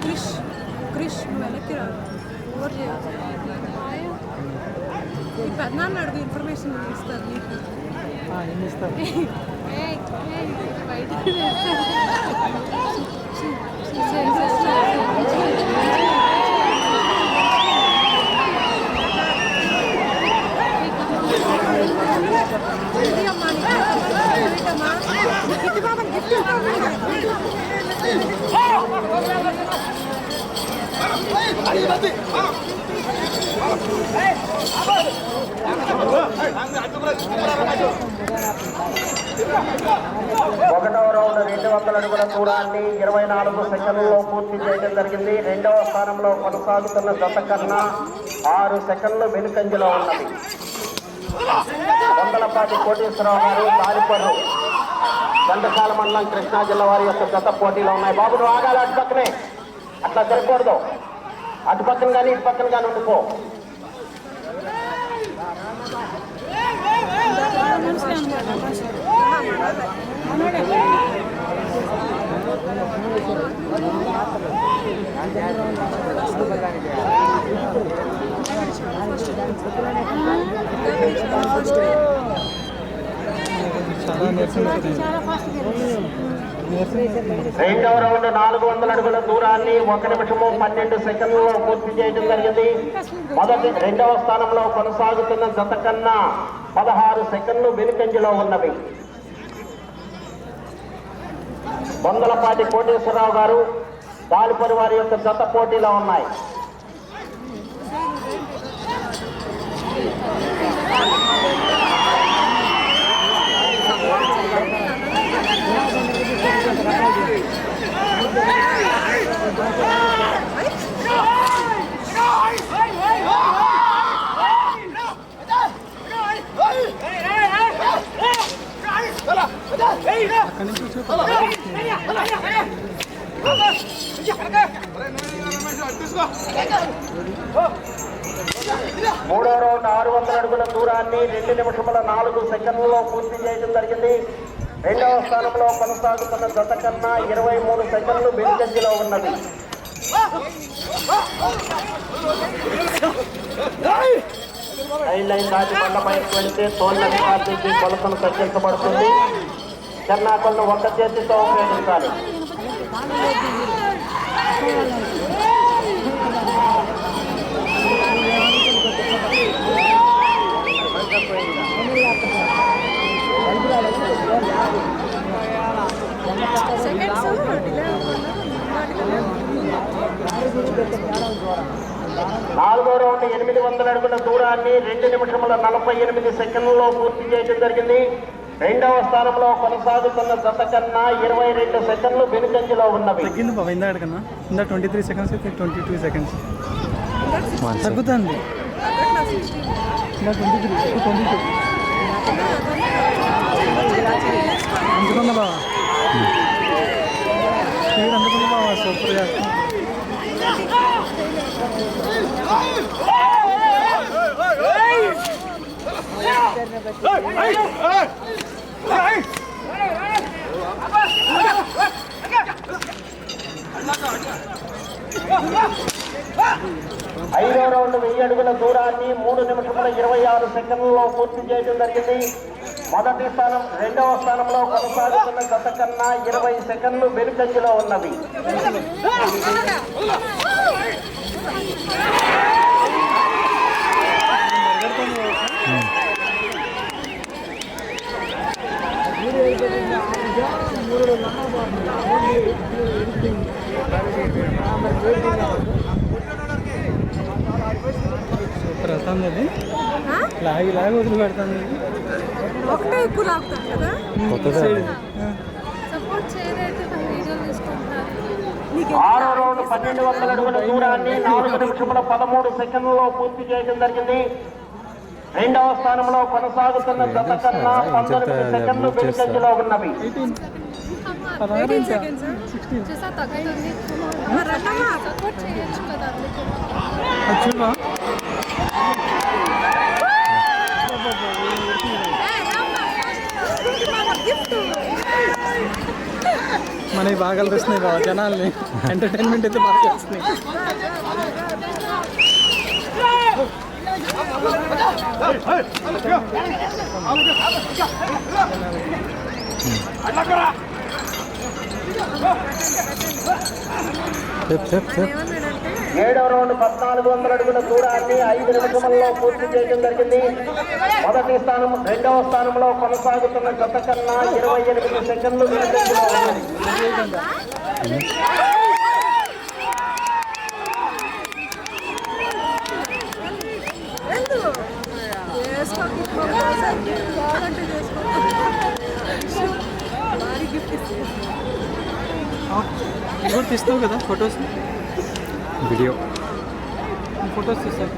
క్రిష్ నువ్వు వెనక్కి రాదు ఓవర్ చేయవచ్చు ఈ పెద్దనాన్న అడుగు ఇన్ఫర్మేషన్ ఇస్తారు నీకు ఎన్ని ఇస్తారు ఒకటవ రౌండ్ 200 అడుగుల దూరాన్ని 24 సెకండ్లలో పూర్తి చేయడం జరిగింది. రెండవ స్థానంలో కొనసాగుతున్న జత కన్నా 6 సెకండ్లు వెనుకంజలో ఉన్నది. వందలపాటి కోటేశ్వరరావు గారు తాలిపర్రు ఘంటసాల మండలం కృష్ణా జిల్లా వారి యొక్క జత పోటీలో ఉన్నాయి. బాబు నువ్వు ఆగాలి, అటు పక్కనే అట్లా సరిపోదు, అటు పక్కన కానీ ఇటు పక్కన కానీ ఉండిపో. రెండవ రౌండ్ 400 అడుగుల దూరాన్ని 1 నిమిషము 12 సెకండ్లలో పూర్తి చేయడం జరిగింది. రెండవ స్థానంలో కొనసాగుతున్న జత కన్నా 16 సెకండ్లు వెనుకంజలో ఉన్నవి. వందలపాటి కోటేశ్వరరావు గారు దాలిపరి వారి యొక్క జత పోటీలో ఉన్నాయి. మూడో రౌండ్ 600 అడుగుల దూరాన్ని 2 నిమిషముల 4 సెకండ్లలో పూర్తి చేయడం జరిగింది. రెండవ స్థానంలో కొనసాగుతున్న జత కన్నా 23 సెకండ్లు వెనుకంజలో ఉన్నది. లైన్ దాటి బండపైకి వెళ్తే తోళ్ళని కాల్చి కొలతను తగ్గించబడుతుంది. చెన్నాకొలను ఒక చేతితో ఉపయోగించాలి. నాలుగో రౌండ్ 800 అడుగుల దూరాన్ని 2 నిమిషముల 48 సెకండ్లలో పూర్తి చేయడం జరిగింది. రెండవ స్థానంలో కొనసాగుతున్న జత కన్నా 22 సెకండ్లు వెనుకంజలో ఉన్నవి. 23 సెకండ్స్ 22 సెకండ్స్ తగ్గుతుంది. అందుకున్నా బావా, అందుకున్నా బావా, సూపర్ చేస్తాం. ఐదో రౌండ్ 1000 అడుగుల దూరాన్ని 3 నిమిషముల 26 సెకండ్లలో పూర్తి చేయడం జరిగింది. మొదటి స్థానం రెండవ స్థానంలో కొనసాగుతున్న గత కన్నా 20 సెకండ్లు వెనుకంజలో ఉన్నవి. సూపర్ వస్తుంది. అది లాగి లాగి వదిలి పెడుతుంది. ఒకటే ఎక్కువ లాగుతాం కదా. ఆరో రౌండ్ 1200 అడుగుల దూరాన్ని 4 నిమిషముల 13 సెకండ్లలో పూర్తి చేయడం జరిగింది. రెండవ స్థానంలో కొనసాగుతున్న జత కన్నా 19 సెకండ్లు వెనుకంజలో ఉన్నవి. 18 seconds. మనకి బాగా కలుస్తున్నాయి బాబా జనాల్ని. ఎంటర్టైన్మెంట్ అయితే బాగా చేస్తున్నాయి. ఏడవ రౌండ్ 1400 అడుగుల దూరాన్ని 5 నిమిషముల్లో పూర్తి చేయడం జరిగింది. మొదటి స్థానం, రెండవ స్థానంలో కొనసాగుతున్న జత కన్నా 28 సెకండ్లు వెనుకంజలో ఉన్నది. కూడా తీస్తావు కదా ఫొటోస్, వీడియో ఫొటోస్ తీస్తావు.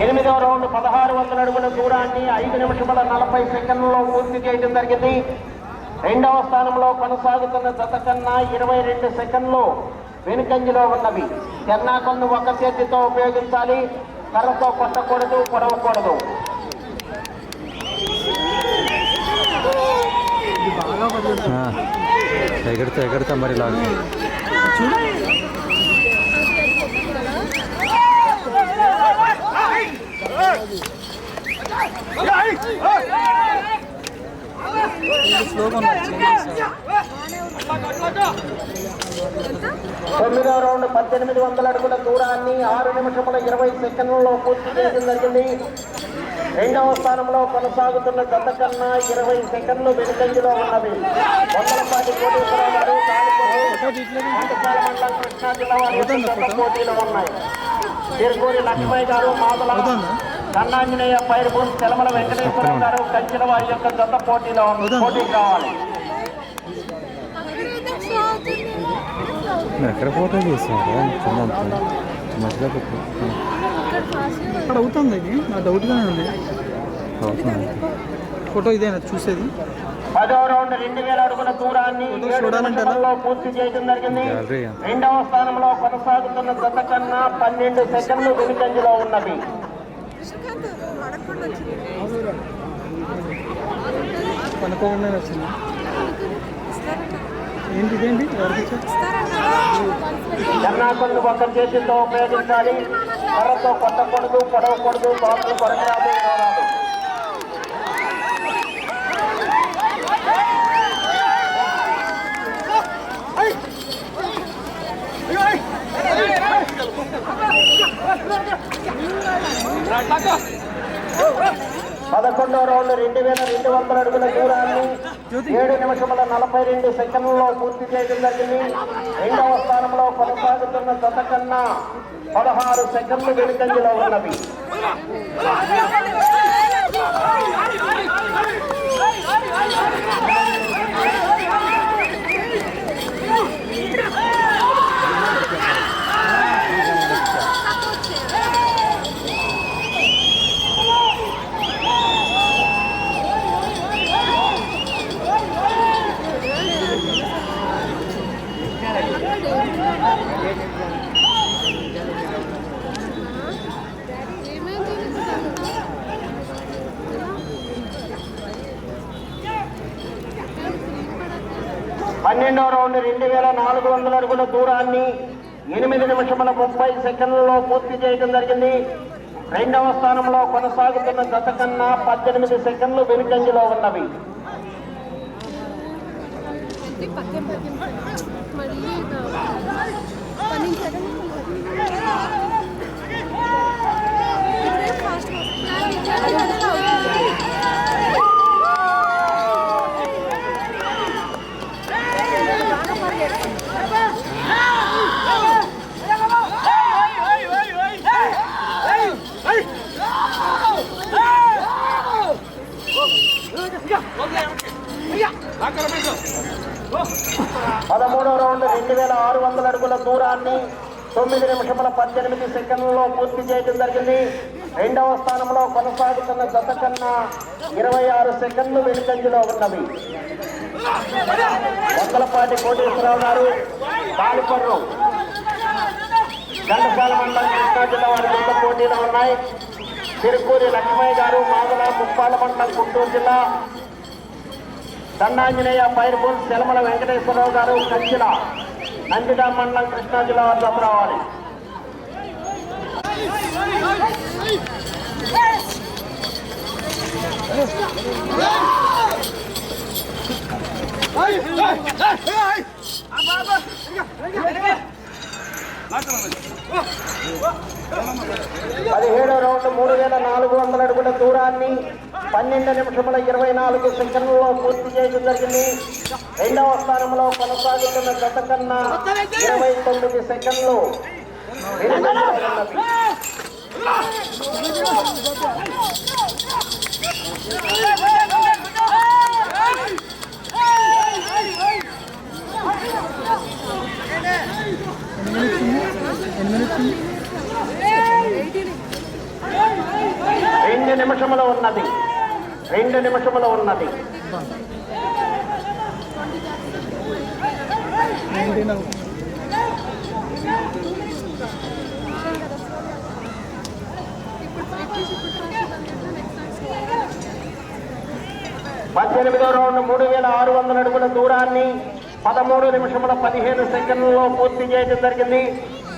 ఎనిమిదవ రౌండ్ 1600 అడుగుల దూరాన్ని 5 నిమిషముల 40 సెకండ్లలో పూర్తి చేయడం జరిగింది. రెండవ స్థానంలో కొనసాగుతున్న జత కన్నా 22 సెకండ్లు వెనుకంజలో ఉన్నవి. చెన్నాకొందు ఒక చేతితో ఉపయోగించాలి, కర్రతో కొట్టకూడదు, పొడవకూడదు. ఎగడతా మరి లాగా తొమ్మిదవ రౌండ్ 1800 అడుగుల దూరాన్ని 6 నిమిషముల 20 సెకండ్లలో పూర్తి చేయడం జరిగింది. రెండవ స్థానంలో కొనసాగుతున్న జత కన్నా 20 సెకండ్లు వెనుకంజలో ఉన్నవి. వందలపాటి కోటేశ్వరరావు గారు, మండలం కృష్ణా జిల్లా వారి పోటీలు ఉన్నాయి. తిరుగూరి లక్ష్మయ్య గారు, మాదల కన్నాంజనేయ పైరుపూర్, తెలమల వెంకటేశ్వరరావు గారు, కంచెల వారి యొక్క జత పోటీ కావాలి. ఎక్కడ ఫోటో తీసారు మధ్యలో అక్కడ అవుతుంది. ఇది నా డౌట్గానే ఉంది. ఫోటో ఇదేనా చూసేది? 10వ రౌండ్ 2000 అడుగుల దూరాన్ని 7 నిమిషాల్లో పూర్తి చేయడం జరిగింది. రెండవ స్థానంలో కొనసాగుతున్న జత కన్నా 12 సెకండ్లు వెనుకంజలో ఉన్నవి. కనుకోకుండా వచ్చింది. ఏంటి ఇదేంటి? జన్నాకొండు ఒక చేతితో ఉపయోగించాలి, కర్రతో కొట్టకూడదు, పొడవకూడదు, బాతులు కొరకరాదు. పదకొండవ రౌండ్ 2200 అడుగుల దూరాన్ని 7 నిమిషముల 42 సెకండ్లలో పూర్తి చేయడం జరిగింది. రెండవ స్థానంలో కొనసాగుతున్న జత కన్నా 16 సెకండ్లు వెనుకంజలో ఉన్నవి. పన్నెండవ రౌండ్ 2400 అడుగుల దూరాన్ని 8 నిమిషముల 30 సెకండ్లలో పూర్తి చేయడం జరిగింది. రెండవ స్థానంలో కొనసాగుతున్న జత కన్నా 18 సెకండ్లు వెనుకంజలో ఉన్నవి. పదమూడవ రౌండ్ 2600 అడుగుల దూరాన్ని 9 నిమిషముల 18 సెకండ్లలో పూర్తి చేయడం జరిగింది. రెండవ స్థానంలో కొనసాగుతున్న జత కన్నా 26 సెకండ్లు వెనుకంజలో ఉన్నవి. వందలపాటి కోటేశ్వరరావు గారు, బాలిపర్రు, ఘంటసాల మండలం కృష్ణా జిల్లా వారి యొక్క పోటీలు ఉన్నాయి. తిరుపూరి లక్ష్మయ్య గారు మాదల ముప్పాల మండలం గుంటూరు జిల్లా, దండాంజనేయ ఫైర్బోల్ సెలమల వెంకటేశ్వరరావు గారు కంచిల నందిగా మండలం కృష్ణా జిల్లా వద్ద రావాలి. పదిహేడో రౌండ్ 3400 అడుగుల దూరాన్ని 12 నిమిషముల 24 సెకండ్లలో పూర్తి చేయడం జరిగింది. రెండవ స్థానంలో కొనసాగుతున్న గత కన్నా 29 సెకండ్లు రెండు నిమిషములు ఉన్నది. పద్దెనిమిదో రౌండ్ 3600 అడుగుల దూరాన్ని 13 నిమిషముల 15 సెకండ్లలో పూర్తి చేయడం జరిగింది.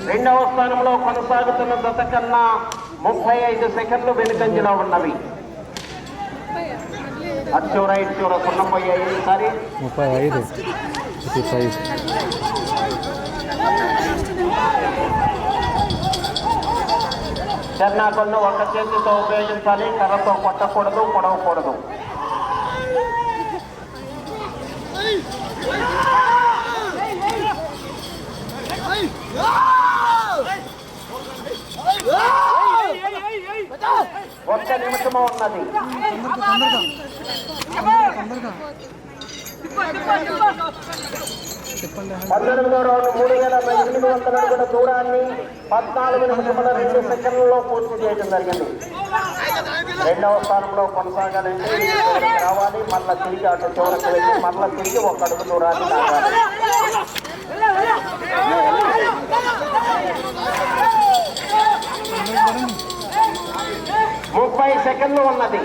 రెండవ స్థానంలో కొనసాగుతున్న జత కన్నా 35 సెకండ్లు వెనుకంజలో ఉన్నవి. అచ్చూర ఇచ్చూర సున్నపోయాయి. ఈసారి 35 చెన్నాకొండ ఒక చేతితో ఉపయోగించాలి, కర్రతో కొట్టకూడదు, పొడవకూడదు. ఒక్క నిమిషము ఉన్నది. 19వ రౌండ్ 3800 అడుగుల దూరాన్ని 14 నిమిషముల 2 సెకండ్లలో పూర్తి చేయడం జరిగింది. రెండవ స్థానంలో కొనసాగాలంటే రావాలి, మళ్ళా తిరిగి అటు చివరకు వెళ్ళి మళ్ళా తిరిగి ఒక అడుగు దూరాన్ని లాగాలి. 30 సెకండ్లు ఉన్నది.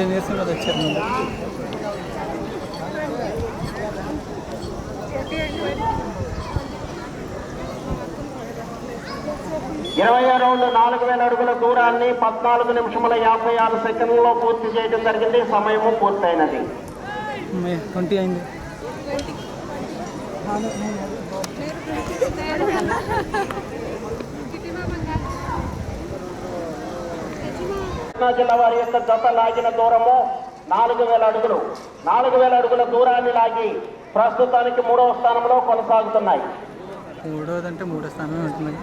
నీరసం కదా వచ్చారు. 20వ రౌండ్ 4000 అడుగుల దూరాన్ని 14 నిమిషముల 56 సెకండ్లలో పూర్తి చేయడం జరిగింది. సమయము పూర్తయినది. 20 అయింది. కృష్ణా జిల్లా వారి యొక్క జత లాగిన దూరము 4000 అడుగులు. 4000 అడుగుల దూరాన్ని లాగి ప్రస్తుతానికి 3వ స్థానంలో కొనసాగుతున్నాయి. 3వదంటే 3వ స్థానమే ఉంటుంది.